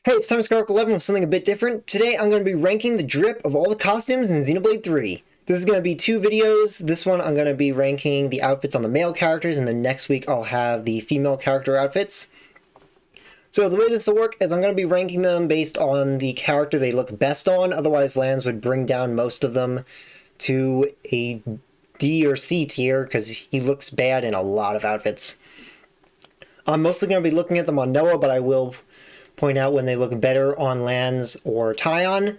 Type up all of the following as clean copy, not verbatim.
Hey, it's time to Scarlet 11 with something a bit different. Today I'm going to be ranking the drip of all the costumes in Xenoblade 3. This is going to be two videos. This one I'm going to be ranking the outfits on the male characters, and then next week I'll have the female character outfits. So the way this will work is I'm going to be ranking them based on the character they look best on, otherwise Lanz would bring down most of them to a D or C tier because he looks bad in a lot of outfits. I'm mostly going to be looking at them on Noah, but I will point out when they look better on Lanz or Taion.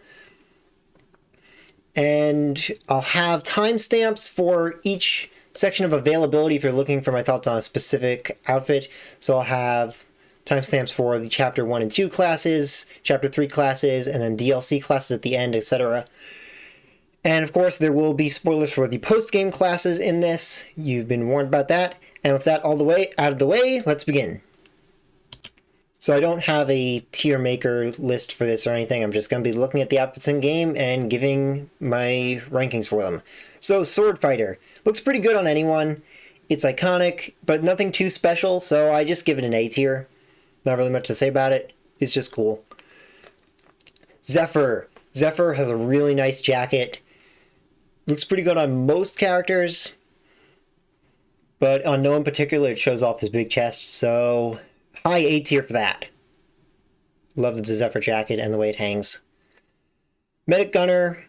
And I'll have timestamps for each section of availability if you're looking for my thoughts on a specific outfit. So I'll have timestamps for the Chapter 1 and 2 classes, Chapter 3 classes, and then DLC classes at the end, etc. And of course, there will be spoilers for the post-game classes in this. You've been warned about that. And with that all the way out of the way, let's begin. So I don't have a tier maker list for this or anything. I'm just going to be looking at the outfits in game and giving my rankings for them. So Sword Fighter looks pretty good on anyone. It's iconic, but nothing too special, so I just give it an A tier. Not really much to say about it. It's just cool. Zephyr. Zephyr has a really nice jacket. Looks pretty good on most characters, but on no one in particular it shows off his big chest, so high A tier for that. Love the Zephyr jacket and the way it hangs. Medic Gunner.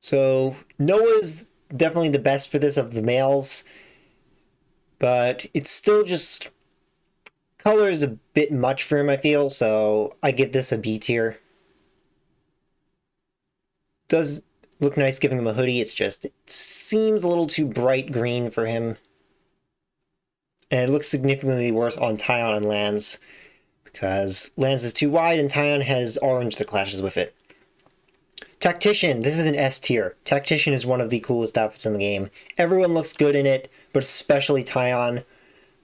So Noah's definitely the best for this of the males, but it's still just color is a bit much for him, I feel, so I give this a B tier. Does look nice giving him a hoodie, it seems a little too bright green for him. And it looks significantly worse on Taion and Lanz, because Lanz is too wide and Taion has orange that clashes with it. Tactician, this is an S tier. Tactician is one of the coolest outfits in the game. Everyone looks good in it, but especially Taion.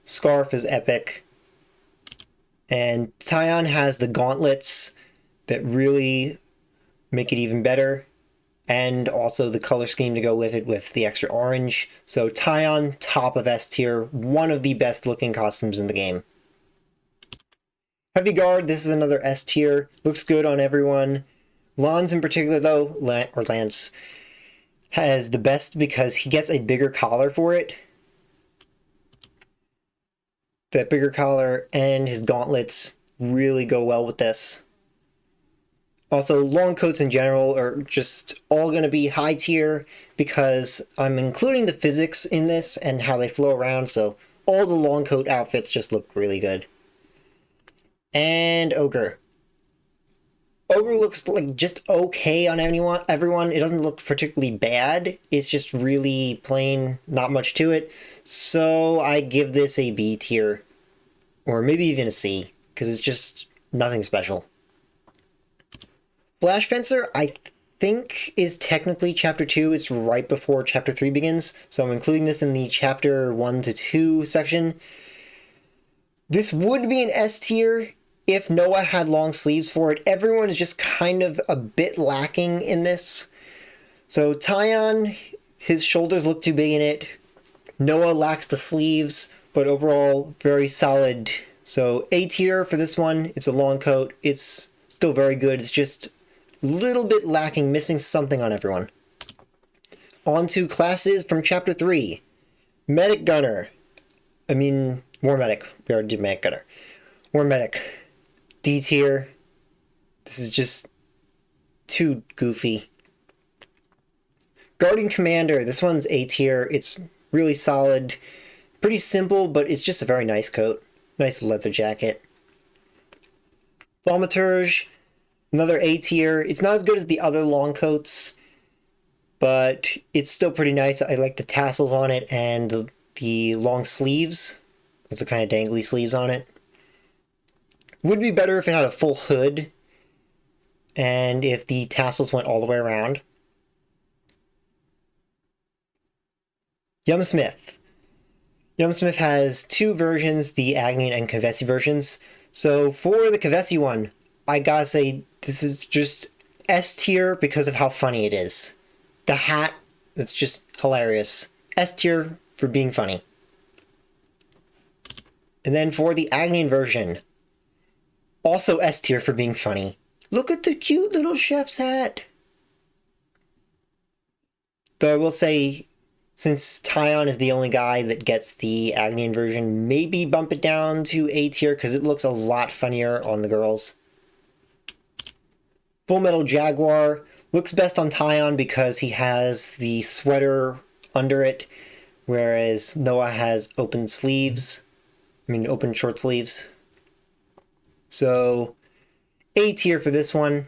Scarf is epic. And Taion has the gauntlets that really make it even better, and also the color scheme to go with it with the extra orange. So Taion, top of S tier, one of the best looking costumes in the game. Heavy Guard, this is another S tier, looks good on everyone. Lanz in particular though, Lance, has the best because he gets a bigger collar for it. That bigger collar and his gauntlets really go well with this. Also, long coats in general are just all going to be high tier because I'm including the physics in this and how they flow around, so all the long coat outfits just look really good. And Ogre. Ogre looks like just okay on everyone. It doesn't look particularly bad. It's just really plain, not much to it. So I give this a B tier, or maybe even a C, because it's just nothing special. Flash Fencer, I think, is technically Chapter 2. It's right before Chapter 3 begins, so I'm including this in the Chapter 1 to 2 section. This would be an S tier if Noah had long sleeves for it. Everyone is just kind of a bit lacking in this. So Taion, his shoulders look too big in it. Noah lacks the sleeves, but overall, very solid. So A tier for this one. It's a long coat. It's still very good. It's just little bit lacking, missing something on everyone. On to classes from Chapter 3. Medic Gunner. War Medic. We already did Medic Gunner. War Medic. D tier. This is just too goofy. Guardian Commander. This one's A tier. It's really solid. Pretty simple, but it's just a very nice coat. Nice leather jacket. Thaumaturge. Another A tier. It's not as good as the other long coats, but it's still pretty nice. I like the tassels on it and the long sleeves with the kind of dangly sleeves on it. Would be better if it had a full hood and if the tassels went all the way around. Yumsmith. Yumsmith has two versions, the Agnian and Kavesi versions. So for the Kavesi one, I gotta say, this is just S tier because of how funny it is. The hat, it's just hilarious. S tier for being funny. And then for the Agnian version, Also S tier for being funny. Look at the cute little chef's hat. Though I will say, since Taion is the only guy that gets the Agnian version, maybe bump it down to A tier because it looks a lot funnier on the girls. Full Metal Jaguar looks best on Taion because he has the sweater under it, whereas Noah has open sleeves. Open short sleeves. So, A tier for this one.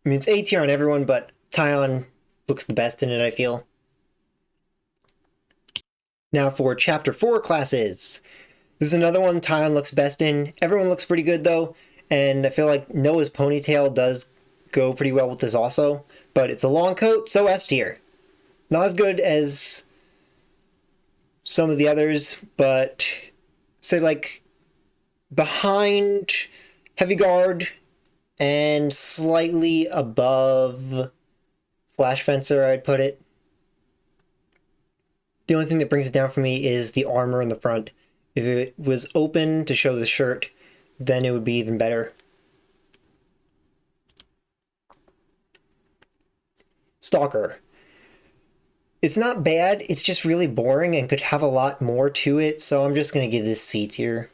It's A tier on everyone, but Taion looks the best in it, I feel. Now for Chapter 4 classes. This is another one Taion looks best in. Everyone looks pretty good, though, and I feel like Noah's ponytail does go pretty well with this also, but it's a long coat, so S tier. Not as good as some of the others, but say like behind Heavy Guard and slightly above Flash Fencer, I'd put it. The only thing that brings it down for me is the armor in the front. If it was open to show the shirt, then it would be even better. Stalker. It's not bad, it's just really boring and could have a lot more to it, so I'm just going to give this C tier.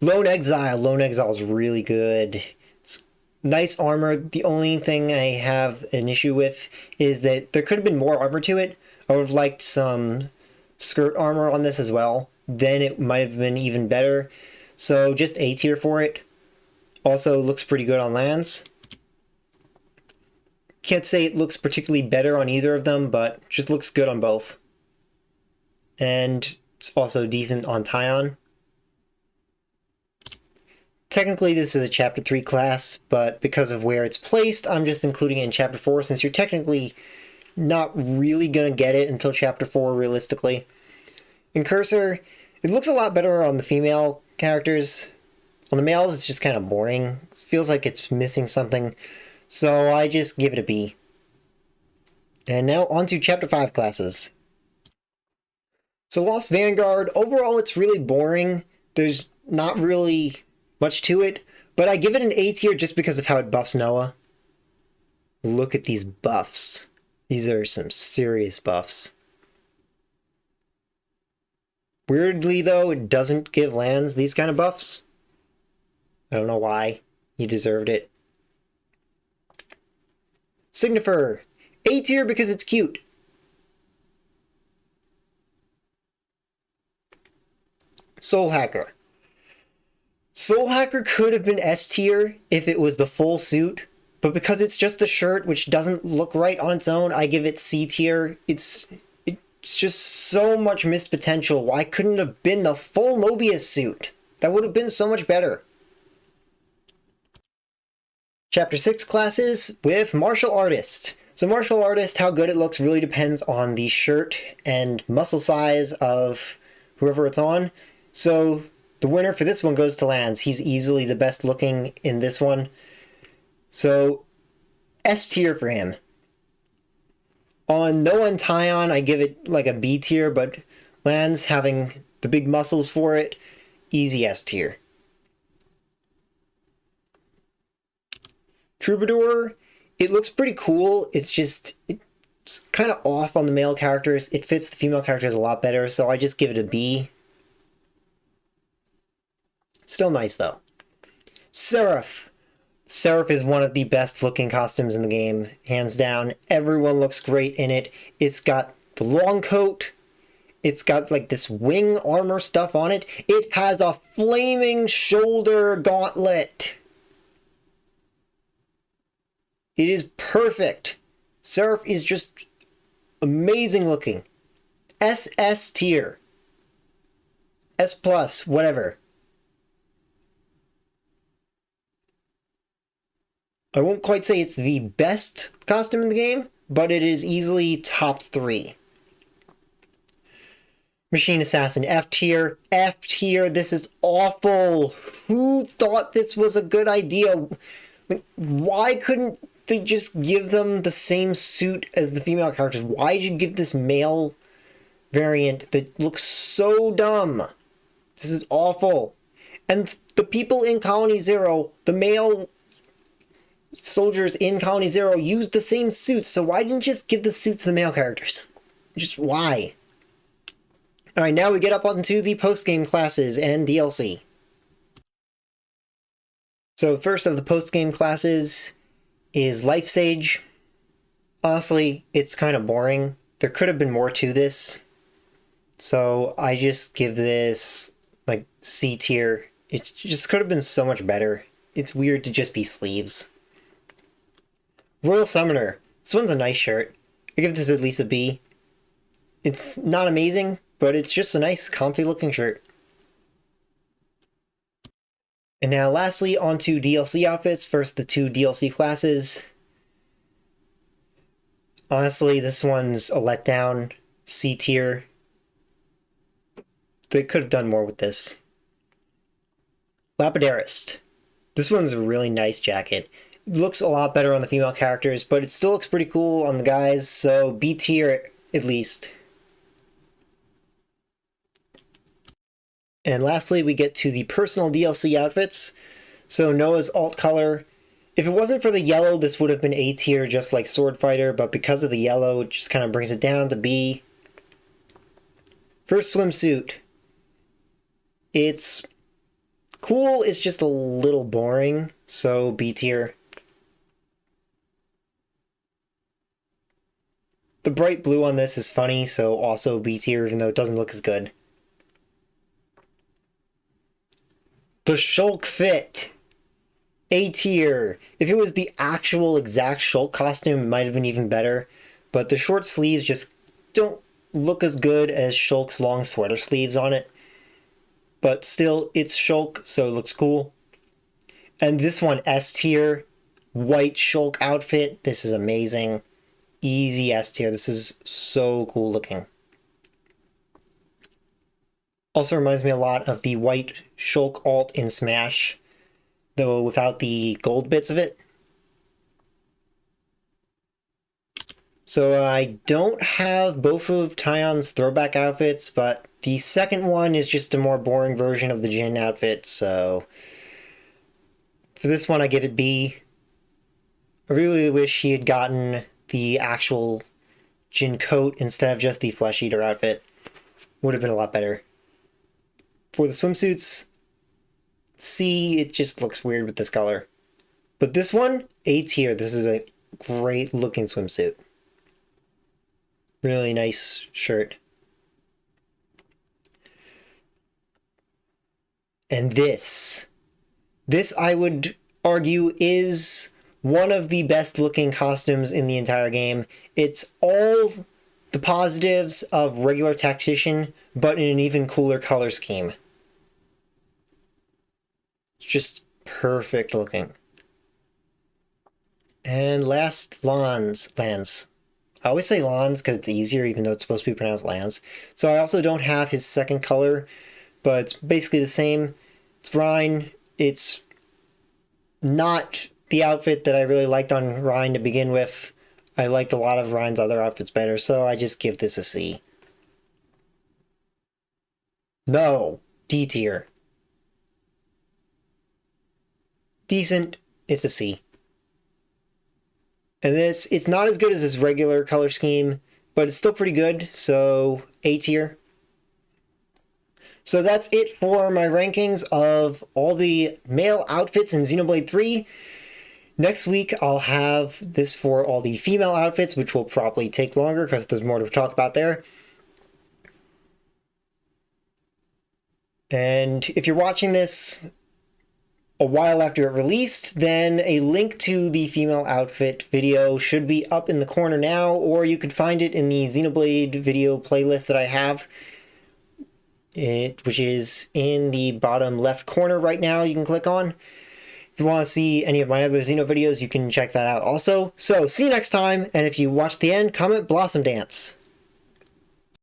Lone Exile. Lone Exile is really good. It's nice armor. The only thing I have an issue with is that there could have been more armor to it. I would have liked some skirt armor on this as well. Then it might have been even better. So just A tier for it. Also looks pretty good on Lanz. Can't say it looks particularly better on either of them, but just looks good on both. And it's also decent on Taion. Technically, this is a Chapter 3 class, but because of where it's placed, I'm just including it in Chapter 4, since you're technically not really going to get it until Chapter 4, realistically. In Cursor, it looks a lot better on the female characters. On the males, it's just kind of boring. It feels like it's missing something, so I just give it a B. And now on to Chapter 5 classes. So Lost Vanguard, overall it's really boring. There's not really much to it, but I give it an A tier just because of how it buffs Noah. Look at these buffs. These are some serious buffs. Weirdly though, it doesn't give Lanz these kind of buffs. I don't know why. He deserved it. Signifer. A tier because it's cute. Soul Hacker. Soul Hacker could have been S tier if it was the full suit, but because it's just the shirt, which doesn't look right on its own, I give it C tier. It's just so much missed potential. Why couldn't it have been the full Mobius suit? That would have been so much better. Chapter 6 classes with Martial Artist. So Martial Artist, how good it looks really depends on the shirt and muscle size of whoever it's on. So the winner for this one goes to Lanz. He's easily the best looking in this one. So S tier for him. On Noah and Taion, I give it like a B tier, but Lanz having the big muscles for it, easy S tier. Troubadour, it looks pretty cool. It's kind of off on the male characters. It fits the female characters a lot better, so I just give it a B. Still nice, though. Seraph. Seraph is one of the best looking costumes in the game, hands down. Everyone looks great in it. It's got the long coat. It's got like this wing armor stuff on it. It has a flaming shoulder gauntlet. It is perfect. Seraph is just amazing looking. SS tier. S plus, whatever. I won't quite say it's the best costume in the game, but it is easily top 3. Machine Assassin, F tier. F tier, this is awful. Who thought this was a good idea? Why couldn't they just give them the same suit as the female characters? Why did you give this male variant that looks so dumb? This is awful. And the people in Colony Zero, the male soldiers in Colony Zero, used the same suits, so why didn't you just give the suits to the male characters? Just why? Alright, now we get up onto the post-game classes and DLC. So first of the post-game classes is Life Sage. Honestly, it's kind of boring. There could have been more to this. So I just give this, like, C tier. It just could have been so much better. It's weird to just be sleeves. Royal Summoner. This one's a nice shirt. I give this at least a B. It's not amazing, but it's just a nice, comfy looking shirt. And now lastly, onto DLC outfits. First, the 2 DLC classes. Honestly, this one's a letdown. C tier. They could have done more with this. Lapidarist. This one's a really nice jacket. It looks a lot better on the female characters, but it still looks pretty cool on the guys, so B tier at least. And lastly, we get to the personal DLC outfits. So Noah's alt color. If it wasn't for the yellow, this would have been A tier, just like Sword Fighter, but because of the yellow, it just kind of brings it down to B. First swimsuit. It's cool, it's just a little boring, so B tier. The bright blue on this is funny, so also B tier, even though it doesn't look as good. The Shulk fit. A tier. If it was the actual exact Shulk costume, it might have been even better, but the short sleeves just don't look as good as Shulk's long sweater sleeves on it. But still, it's Shulk, so it looks cool. And this one, S tier. White Shulk outfit. This is amazing. Easy S tier. This is so cool looking. Also reminds me a lot of the white Shulk alt in Smash, though without the gold bits of it. So I don't have both of Taion's throwback outfits, but the second one is just a more boring version of the Jin outfit, so for this one I give it B. I really wish he had gotten the actual Jin coat instead of just the Flesh Eater outfit. Would have been a lot better. For the swimsuits, C, it just looks weird with this color. But this one, A tier. This is a great looking swimsuit. Really nice shirt. And this I would argue is one of the best looking costumes in the entire game. It's all the positives of regular Tactician, but in an even cooler color scheme. It's just perfect looking. And last, Lanz. I always say Lanz because it's easier, even though it's supposed to be pronounced Lanz. So I also don't have his second color, but it's basically the same. It's Rhine. It's not the outfit that I really liked on Rhine to begin with. I liked a lot of Rhine's other outfits better, so I just give this a C. No, D tier. Decent, it's a C. And it's not as good as his regular color scheme, but it's still pretty good, so A tier. So that's it for my rankings of all the male outfits in Xenoblade 3. Next week, I'll have this for all the female outfits, which will probably take longer because there's more to talk about there. And if you're watching this a while after it released, then a link to the female outfit video should be up in the corner now, or you could find it in the Xenoblade video playlist that I have, which is in the bottom left corner right now. You can click on. If you want to see any of my other Xeno videos, you can check that out also. So, see you next time, and if you watch the end, comment Blossom Dance.